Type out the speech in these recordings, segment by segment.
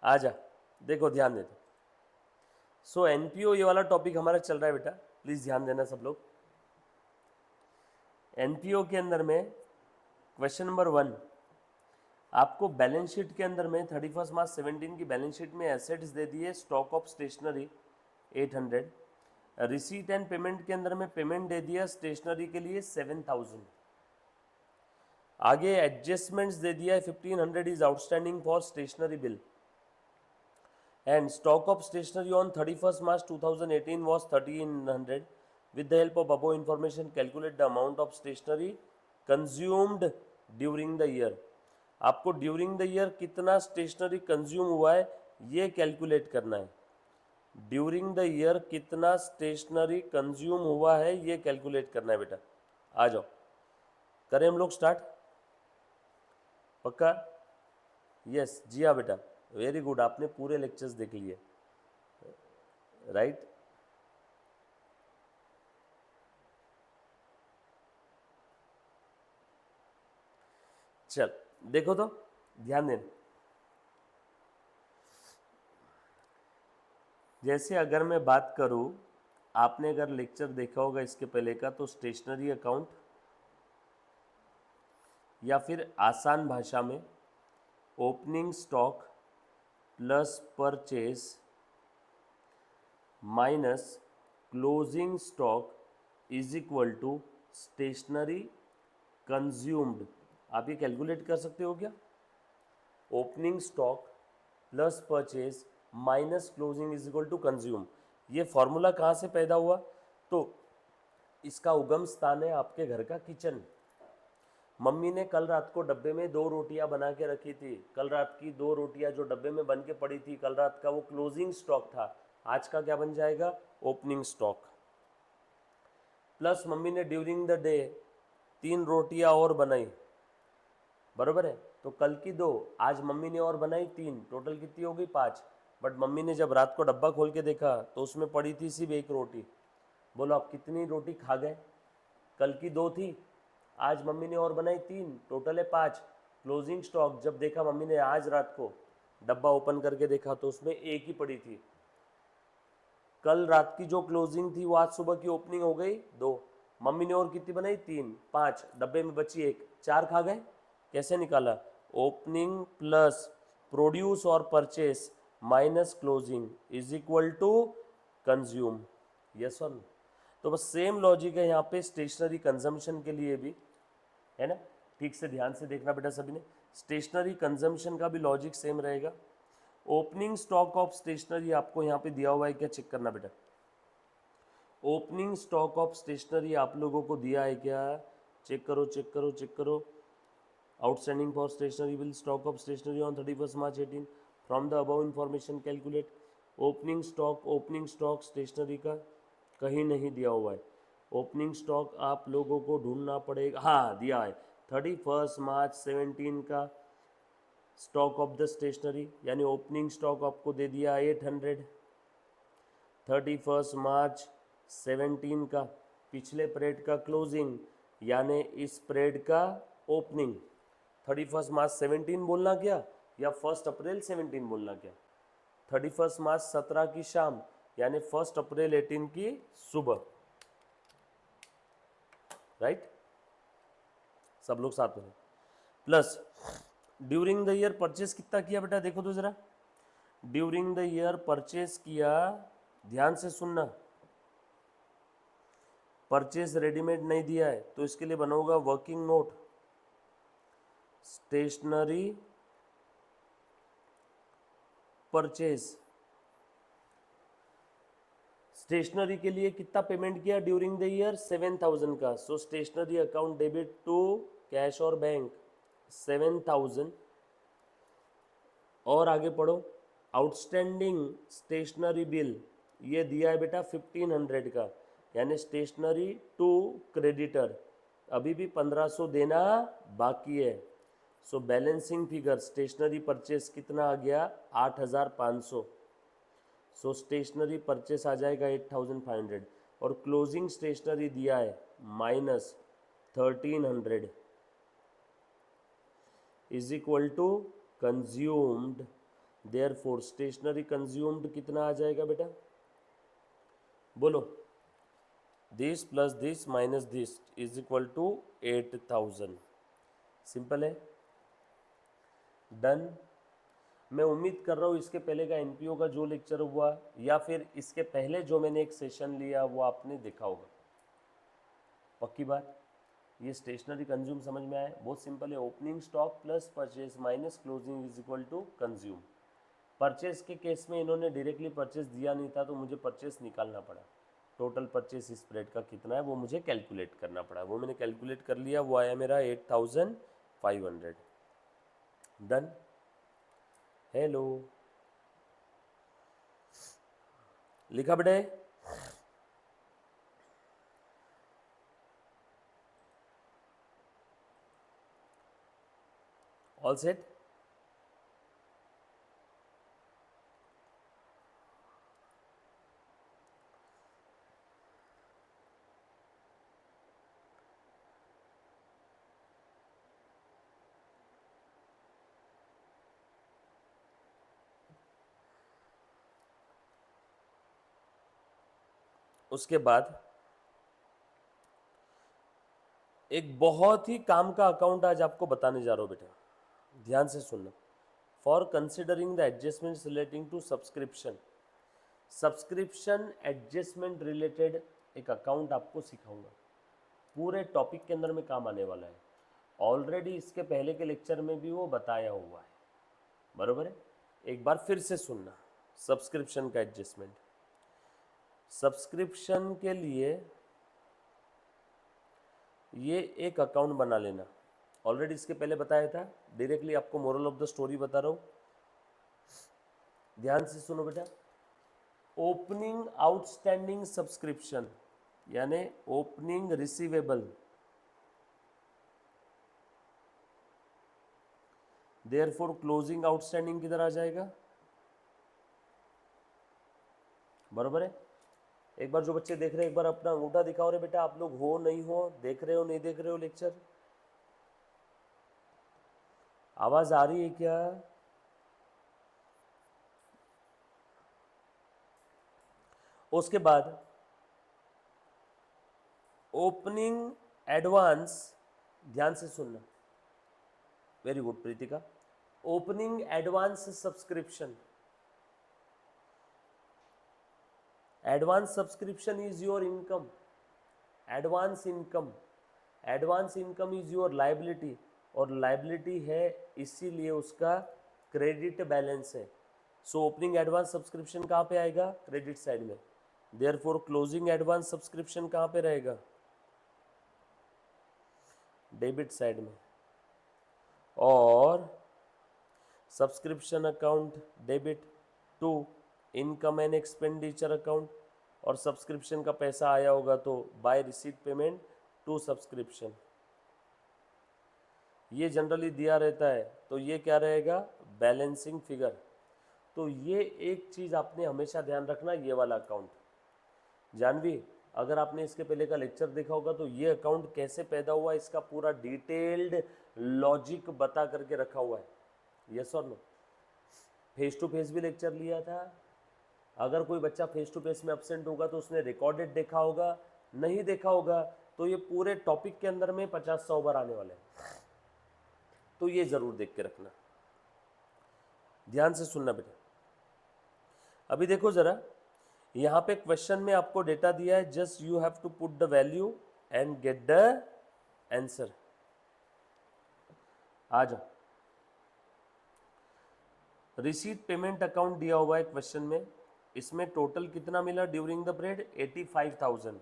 आ जा, देखो ध्यान दे। सो एनपीओ ये वाला टॉपिक हमारा चल रहा है बेटा, प्लीज ध्यान देना सब लोग। एनपीओ के अंदर में क्वेश्चन नंबर 1, आपको बैलेंस शीट के अंदर में 31 मार्च 17 की बैलेंस शीट में एसेट्स दे दिए, stock of stationery 800, receipt and payment के अंदर में पेमेंट दे दिया स्टेशनरी के लिए 7000, आगे एडजस्टमेंट्स दे दिया है 1500 is outstanding for stationery bill and stock of stationery on 31st March 2018 was 1300. With the help of above information, calculate the amount of stationery consumed during the year. आपको during the year कितना stationery consume हुआ है ये calculate करना है। During the year कितना stationery consume हुआ है ये कैलकुलेट करना है बेटा। आ जाओ करें हम लोग स्टार्ट, पक्का? यस जी हाँ बेटा, वेरी गुड, आपने पूरे लेक्चर्स देख लिए, राइट? चल देखो तो, ध्यान देना। जैसे अगर मैं बात करूं, आपने अगर लेक्चर देखा होगा इसके पहले का, तो स्टेशनरी अकाउंट या फिर आसान भाषा में opening stock plus purchase minus closing stock is equal to stationery consumed. आप ये कैलकुलेट कर सकते हो क्या? Opening stock plus purchase minus closing is equal to consume. ये फॉर्मूला कहाँ से पैदा हुआ? तो इसका उगम स्थान है आपके घर का किचन। मम्मी ने कल रात को डब्बे में 2 रोटियां बना के रखी थी, कल रात की 2 रोटियां जो डब्बे में बन के पड़ी थी कल रात का, वो क्लोजिंग स्टॉक था। आज का क्या बन जाएगा? Opening stock. प्लस मम्मी ने ड्यूरिंग द डे 3 रोटियां और बनाई, बरोबर है? तो कल की 2, आज मम्मी ने और बनाई 3, टोटल कितनी हो गई? 5। बट मम्मी ने जब रात को डब्बा खोल के देखा तो उसमें पड़ी थी सिर्फ 1 रोटी। बोलो आप कितनी रोटी खा गए? कल की 2 थी, आज मम्मी ने और बनाई 3, टोटल है 5। क्लोजिंग स्टॉक जब देखा मम्मी ने आज रात को, डब्बा ओपन करके देखा तो उसमें 1 ही पड़ी थी। कल रात की जो क्लोजिंग थी वो आज सुबह की ओपनिंग हो गई 2। मम्मी ने और कितनी बनाई? 3, 5, डब्बे में बची 1, 4 खा गए। कैसे निकाला? ओपनिंग प्लस प्रोड्यूस और purchase minus closing is equal to consume. Yes और नो? तो बस सेम लॉजिक है यहाँ पे स्टेशनरी कंजम्पशन के लिए भी, है ना? ठीक से ध्यान से देखना बेटा सभी ने, स्टेशनरी कंजम्पशन का भी लॉजिक सेम रहेगा। ओपनिंग स्टॉक ऑफ स्टेशनरी आपको यहाँ पे दिया हुआ है क्या? चेक करना बेटा। ओपनिंग स्टॉक ऑफ स्टेशनरी आप लोगों को दिया है क्या? चेक करो चेक करो चेक करो। Outstanding for stationery bill, stock of stationery on 31 March 18, from the above information calculate. Opening stock stationery का कहीं नहीं दिया हुआ है। ओपनिंग स्टॉक आप लोगों को ढूंढना पड़ेगा। हाँ दिया है, 31 मार्च 17 का स्टॉक ऑफ द स्टेशनरी, यानी ओपनिंग स्टॉक आपको दे दिया 800। 31 मार्च 17 का पिछले पीरियड का क्लोजिंग, यानी इस पीरियड का ओपनिंग। 31 मार्च 17 बोलना क्या, या 1 अप्रैल 17 बोलना क्या? 31 मार्च 17 की शाम, यानी 1 अप्रैल 18 की सुबह, राइट? सब लोग साथ में। Plus during the year purchase कितना किया बेटा? देखो तो जरा, ड्यूरिंग द ईयर परचेस किया, ध्यान से सुनना, परचेस रेडीमेड नहीं दिया है तो इसके लिए बना होगा working note. Stationery purchase, stationery के लिए कितना पेमेंट किया ड्यूरिंग द ईयर? 7000 का। So stationery account debit to cash और बैंक 7000। और आगे पढ़ो, आउटस्टैंडिंग स्टेशनरी बिल ये दिया है बेटा 1500 का, यानी स्टेशनरी टू क्रेडिटर अभी भी 1500 देना बाकी है। सो बैलेंसिंग फिगर स्टेशनरी परचेस कितना आ गया? 8500। सो स्टेशनरी परचेस आ जाएगा 8500, और क्लोजिंग स्टेशनरी दिया है -1300 is equal to consumed. Therefore stationery consumed कितना आ जाएगा बेटा, बोलो, this plus this minus this is equal to 8000। Simple है, डन। मैं उम्मीद कर रहा हूँ इसके पहले का एनपीओ का जो लेक्चर हुआ या फिर इसके पहले जो मैंने एक सेशन लिया वो आपने देखा होगा। पक्की बात, ये स्टेशनरी कंज्यूम समझ में आया, बहुत सिंपल है। Opening stock plus purchase minus closing is equal to consume. Purchase के केस में इन्होंने डायरेक्टली परचेज दिया नहीं था तो मुझे परचेज निकालना पड़ा। टोटल परचेज स्प्रेड का कितना है वो मुझे कैलकुलेट करना पड़ा, वो मैंने कैलकुलेट कर लिया, वो आया मेरा 8500। डन। हेलो, लिखा बेटे, ऑल सेट। उसके बाद एक बहुत ही काम का अकाउंट आज आपको बताने जा रहा हूं बेटा, ध्यान से सुनना। For considering the adjustments relating to subscription, subscription adjustment related एक अकाउंट आपको सिखाऊंगा, पूरे टॉपिक के अंदर में काम आने वाला है। ऑलरेडी इसके पहले के लेक्चर में भी वो बताया हुआ है, बरोबर है। एक बार फिर से सुनना, सब्सक्रिप्शन का एडजस्टमेंट। सब्सक्रिप्शन के लिए ये एक अकाउंट बना लेना, ऑलरेडी इसके पहले बताया था, डायरेक्टली आपको मोरल ऑफ द स्टोरी बता रहा हूँ, ध्यान से सुनो बेटा। ओपनिंग आउटस्टैंडिंग सब्सक्रिप्शन यानी opening receivable, therefore closing outstanding किधर आ जाएगा, बरोबर है। एक बार जो बच्चे देख रहे हैं एक बार अपना अंगूठा दिखाओ रे बेटा, आप लोग हो नहीं हो, देख रहे हो नहीं देख रहे हो लेक्चर, आवाज आ रही है क्या? उसके बाद ओपनिंग एडवांस, ध्यान से सुनना, very good Preetika. Opening advance subscription, advance subscription is your income, advance income, advance income is your liability, और लाइबिलिटी है इसीलिए उसका क्रेडिट बैलेंस है। सो ओपनिंग एडवांस सब्सक्रिप्शन कहाँ पे आएगा, क्रेडिट साइड में। देयरफॉर क्लोजिंग एडवांस सब्सक्रिप्शन कहाँ पे रहेगा, डेबिट साइड में। और subscription account debit to income and expenditure account, और सब्सक्रिप्शन का पैसा आया होगा तो by receipt payment to subscription, ये जनरली दिया रहता है तो ये क्या रहेगा, बैलेंसिंग फिगर। तो ये एक चीज़ आपने हमेशा ध्यान रखना, ये वाला अकाउंट। जानवी, अगर आपने इसके पहले का लेक्चर देखा होगा तो ये अकाउंट कैसे पैदा हुआ इसका पूरा डिटेल्ड लॉजिक बता करके रखा हुआ है, यस और नो। फेस टू फेस भी लेक्चर लिया था, अगर कोई बच्चा फेस टू फेस में एब्सेंट होगा तो उसने रिकॉर्डेड देखा होगा, नहीं देखा होगा तो ये पूरे टॉपिक के अंदर में 50-100 बार आने वाले हैं, तो ये जरूर देख के रखना, ध्यान से सुनना बेटा। अभी देखो जरा, यहाँ पे क्वेश्चन में आपको डेटा दिया है, just you have to put the value and get the answer. आ जाओ, रिसीट पेमेंट अकाउंट दिया हुआ है क्वेश्चन में, इसमें टोटल कितना मिला ड्यूरिंग द पीरियड, 85,000।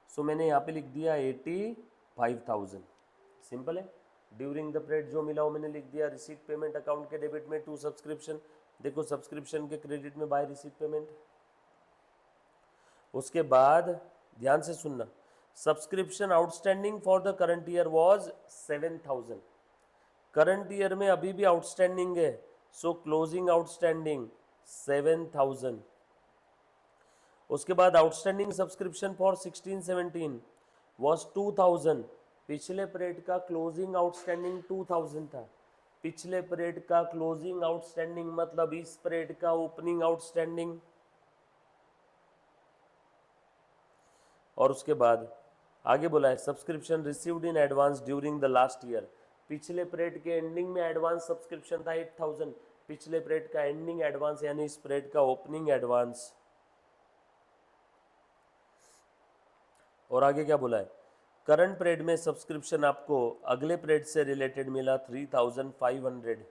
सो मैंने यहाँ पे लिख दिया 85,000, सिंपल है। ड्यूरिंग द पीरियड जो मिला वो मैंने लिख दिया, रिसीट पेमेंट अकाउंट के डेबिट में टू सब्सक्रिप्शन, देखो सब्सक्रिप्शन के क्रेडिट में बाय रिसीट पेमेंट। उसके बाद ध्यान से सुनना, subscription outstanding for the current year was 7,000, current year में अभी भी आउटस्टैंडिंग है, सो क्लोजिंग आउटस्टैंडिंग 7,000। उसके बाद आउटस्टैंडिंग सब्सक्रिप्शन फॉर 16-17 वाज 2,000, पिछले पीरियड का क्लोजिंग आउटस्टैंडिंग 2,000 था, पिछले पीरियड का क्लोजिंग आउटस्टैंडिंग मतलब इस पीरियड का ओपनिंग आउटस्टैंडिंग। और उसके बाद आगे बोला है subscription received in advance during the last year. पिछले पीरियड के एंडिंग में एडवांस सब्सक्रिप्शन था 8000, पिछले पीरियड का एंडिंग एडवांस यानी इस पीरियड का ओपनिंग एडवांस। और आगे क्या बोला है, करंट पीरियड में सब्सक्रिप्शन आपको अगले पीरियड से रिलेटेड मिला 3500,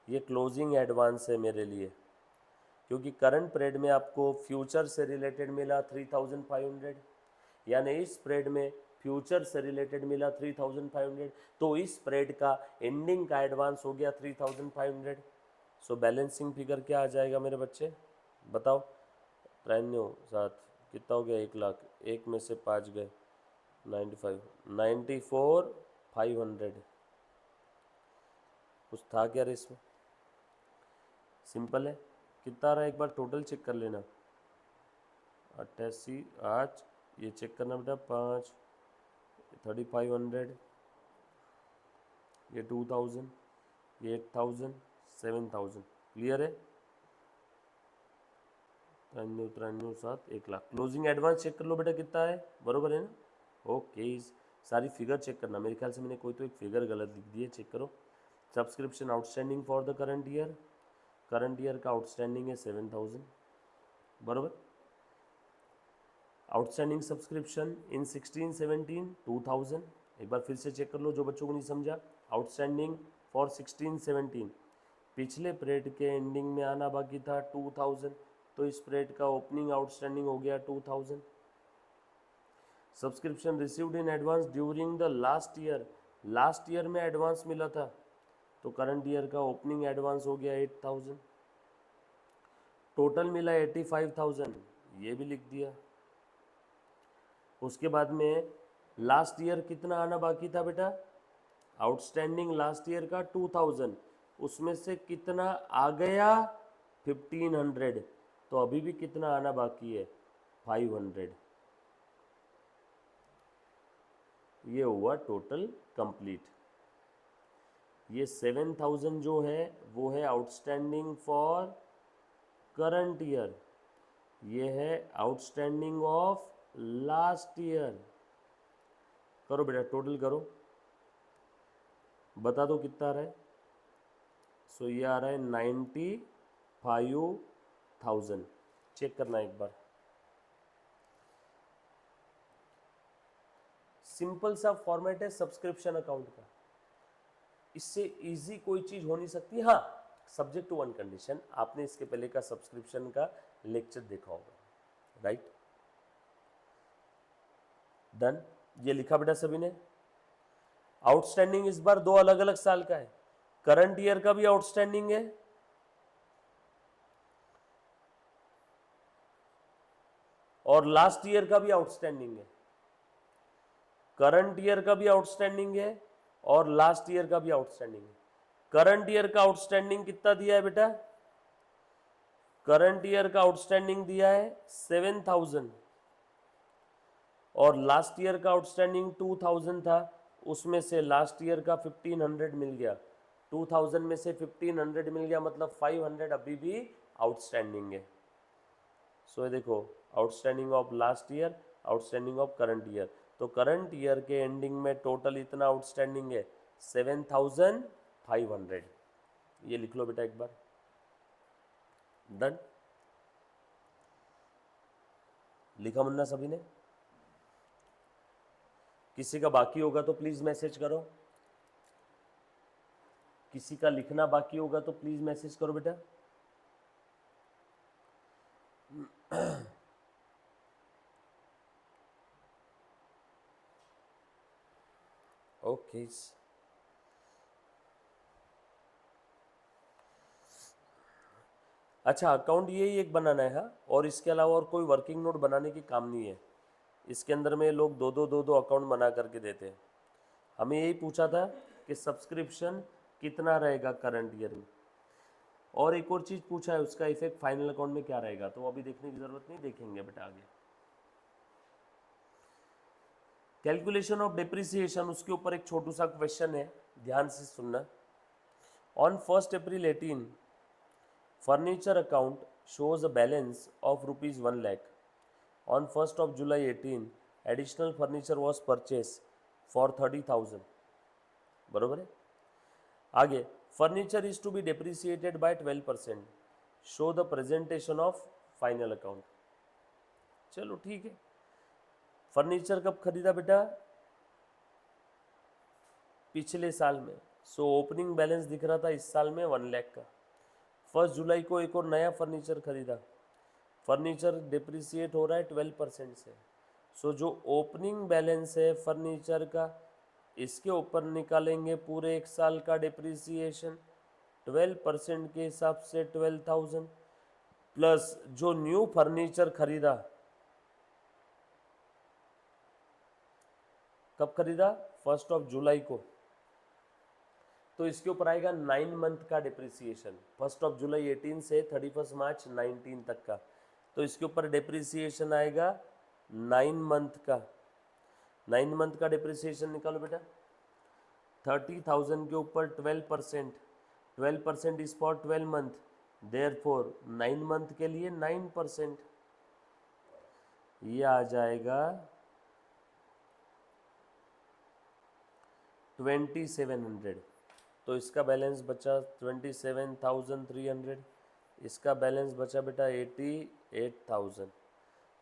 ये क्लोजिंग एडवांस है मेरे लिए, क्योंकि करंट पीरियड में आपको फ्यूचर से रिलेटेड मिला 3500, यानी इस पीरियड में फ्यूचर से रिलेटेड मिला 3500, तो इस पीरियड का एंडिंग का एडवांस हो गया 3500। सो बैलेंसिंग फिगर क्या आ जाएगा मेरे बच्चे, बताओ। 93 7 कितना हो गया, 1,00,000, एक में से 5 गए, 95, 94,500। कुछ था क्या रे इसमें, सिंपल है। कितना आ रहा है एक बार टोटल चेक कर लेना, 88 8, ये चेक करना बेटा, 5 3500, ये 2000, ये 8000, 7000, क्लियर है। 93 93 7, 1,00,000। क्लोजिंग एडवांस चेक कर लो बेटा कितना है, बरोबर है ना। ओके, सारी फिगर चेक करना, मेरे ख्याल से मैंने कोई तो एक फिगर गलत लिख दी है, चेक करो। Subscription outstanding for the current year, current year का आउटस्टैंडिंग है 7000, बरोबर। आउटस्टैंडिंग सब्सक्रिप्शन इन 16-17 2000, एक बार फिर से चेक कर लो जो बच्चों को नहीं समझा। आउटस्टैंडिंग फॉर 16-17 पिछले पीरियड के एंडिंग में आना बाकी था 2000, तो इस पीरियड का ओपनिंग आउटस्टैंडिंग हो गया 2000। Subscription received in advance during the last year, last year में एडवांस मिला था, तो करंट ईयर का ओपनिंग एडवांस हो गया 8000। टोटल मिला 85,000, ये भी लिख दिया। उसके बाद में लास्ट ईयर कितना आना बाकी था बेटा, आउटस्टैंडिंग लास्ट ईयर का 2000, उसमें से कितना आ गया 1500, तो अभी भी कितना आना बाकी है 500। ये हुआ टोटल कंप्लीट। ये 7000 जो है वो है आउटस्टैंडिंग फॉर करंट ईयर, ये है आउटस्टैंडिंग ऑफ लास्ट ईयर। करो बेटा टोटल करो, बता दो कितना आ रहा है। सो ये आ रहा है 95,000, चेक करना एक बार। सिंपल सा फॉर्मेट है सब्सक्रिप्शन अकाउंट का, इससे इजी कोई चीज हो नहीं सकती। हाँ, सब्जेक्ट टू वन कंडीशन, आपने इसके पहले का सब्सक्रिप्शन का लेक्चर देखा होगा, राइट। डन, ये लिखा बेटा सभी ने। आउटस्टैंडिंग इस बार दो अलग अलग साल का है, करंट ईयर का भी आउटस्टैंडिंग है और लास्ट ईयर का भी आउटस्टैंडिंग है। करंट ईयर का भी आउटस्टैंडिंग है और लास्ट ईयर का भी आउटस्टैंडिंग है। करंट ईयर का आउटस्टैंडिंग कितना दिया है बेटा, करंट ईयर का आउटस्टैंडिंग दिया है 7000 और लास्ट ईयर का आउटस्टैंडिंग 2000 था, उसमें से लास्ट ईयर का 1500 मिल गया, 2000 में से 1500 मिल गया, मतलब 500 अभी भी आउटस्टैंडिंग है। सो ये देखो, outstanding of last year, outstanding of current year, तो करंट ईयर के एंडिंग में टोटल इतना आउटस्टैंडिंग है 7500, ये लिख लो बेटा एक बार। डन, लिखा मुन्ना सभी ने। किसी का बाकी होगा तो प्लीज मैसेज करो, किसी का लिखना बाकी होगा तो प्लीज मैसेज करो बेटा। ओके, अच्छा अकाउंट यही एक बनाना है, हाँ, और इसके अलावा और कोई वर्किंग नोट बनाने की काम नहीं है। इसके अंदर में लोग दो दो अकाउंट बना करके देते हैं। हमें यही पूछा था कि सब्सक्रिप्शन कितना रहेगा करंट ईयर में, और एक और चीज़ पूछा है उसका इफेक्ट फाइनल अकाउंट में क्या रहेगा, तो अभी देखने की ज़रूरत नहीं, देखेंगे बेटा आगे। कैलकुलेशन ऑफ डिप्रिसिएशन, उसके ऊपर एक छोटू सा क्वेश्चन है, ध्यान से सुनना। On 1 April 18 furniture account shows a balance of rupees 1 lakh. On 1 July 18 additional furniture was purchased for 30,000. बरोबर है। आगे furniture is to be depreciated by 12%. Show the presentation of final account. चलो ठीक है। फर्नीचर कब खरीदा बेटा? पिछले साल में। सो ओपनिंग बैलेंस दिख रहा था इस साल में 1 लाख का। 1 जुलाई को एक और नया फर्नीचर खरीदा। फर्नीचर डिप्रिसिएट हो रहा है 12% से। सो जो ओपनिंग बैलेंस है फर्नीचर का, इसके ऊपर निकालेंगे पूरे एक साल का डिप्रिसिएशन। 12% के हिसाब से 12,000 प्लस जो न्यू फर्नीचर खरीदा। कब खरीदा? 1 जुलाई को। तो इसके ऊपर आएगा 9 मंथ का डिप्रिसिएशन। 1 जुलाई 18 से 31 मार्च 19 तक का। तो इसके ऊपर डिप्रिसिएशन आएगा 9 मंथ का। 9 मंथ का डिप्रिसिएशन निकालो बेटा। 30,000 के ऊपर 12%। 12% is for 12 month, therefore 9 month के लिए 9%। ये आ जाएगा 2700। तो इसका बैलेंस बचा 27,300। इसका बैलेंस बचा बेटा 88,000।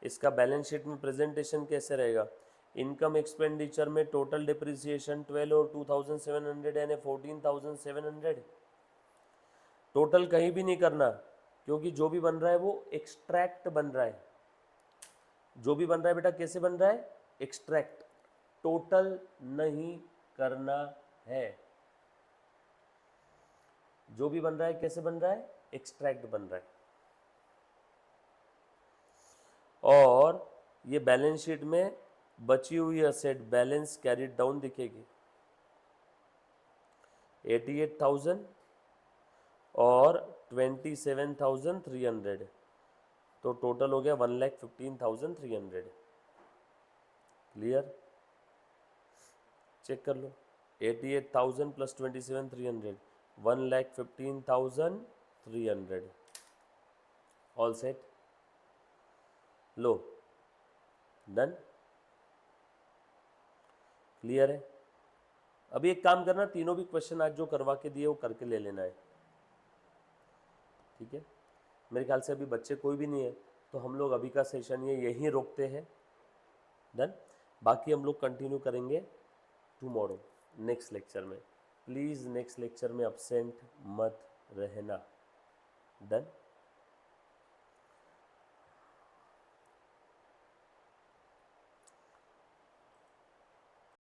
इसका बैलेंस शीट में प्रेजेंटेशन कैसे रहेगा? इनकम एक्सपेंडिचर में टोटल डिप्रिसिएशन 12 और 2,700 यानी 14,700। टोटल कहीं भी नहीं करना, क्योंकि जो भी बन रहा है वो एक्सट्रैक्ट बन रहा है। जो भी बन रहा है बेटा कैसे बन रहा है? एक्सट्रैक्ट। टोटल नहीं करना है। जो भी बन रहा है कैसे बन रहा है? एक्सट्रैक्ट बन रहा है। और ये बैलेंस शीट में बची हुई असेट बैलेंस कैरिड डाउन दिखेगी 88,000 और 27,300। तो टोटल हो गया 1,15,300। क्लियर? चेक कर लो। 88,000 प्लस 27,300 1,15,300। All set? लो, डन। क्लियर है? अभी एक काम करना, तीनों भी क्वेश्चन आज जो करवा के दिए वो करके ले लेना है। ठीक है? मेरे ख्याल से अभी बच्चे कोई भी नहीं है, तो हम लोग अभी का सेशन ये यहीं रोकते हैं। डन। बाकी हम लोग कंटिन्यू करेंगे टुमारो नेक्स्ट लेक्चर में। प्लीज़ नेक्स्ट लेक्चर में अब्सेंट मत रहना। डन।